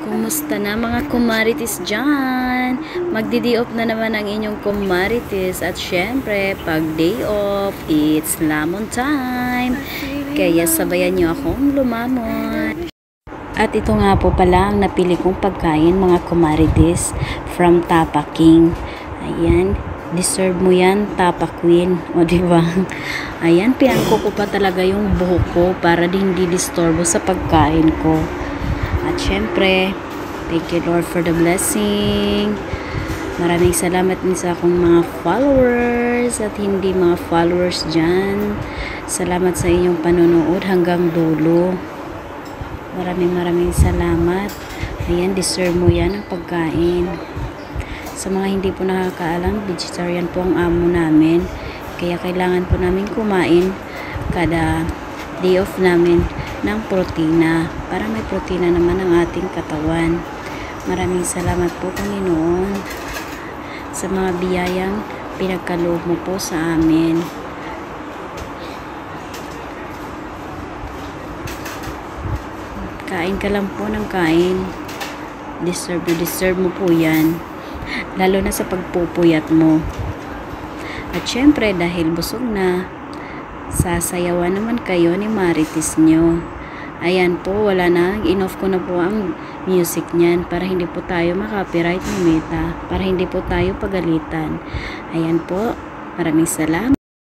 Kumusta na mga kumaritis dyan? Magdi-day off na naman ang inyong kumaritis. At syempre, pag day off, it's lamon time. Kaya sabayan nyo akong lumamon. At ito nga po pala ang napili kong pagkain mga kumaritis from Tapa King. Ayan, deserve mo yan, Tapa Queen. O diba? Ayan, pinangko ko pa talaga yung buhok ko para hindi disturbo sa pagkain ko. At syempre, thank you Lord for the blessing. Maraming salamat din sa akong mga followers at hindi mga followers dyan. Salamat sa inyong panonood hanggang dulo. Maraming salamat. Ayan, deserve mo yan ang pagkain. Sa mga hindi po nakakaalam, vegetarian po ang amo namin. Kaya kailangan po namin kumain kada day off namin ng protina para may protina naman ang ating katawan. Maraming salamat po Panginoon sa mga biyayang pinagkaloob mo po sa amin. Kain ka lang po ng kain. Deserve mo po yan, lalo na sa pagpupuyat mo. At syempre dahil busog na, sasayawan naman kayo ni Marites nyo. Ayan po, wala na, in-off ko na po ang music nyan para hindi po tayo makapiright ni Meta, para hindi po tayo pagalitan. Ayan po, maraming salamat.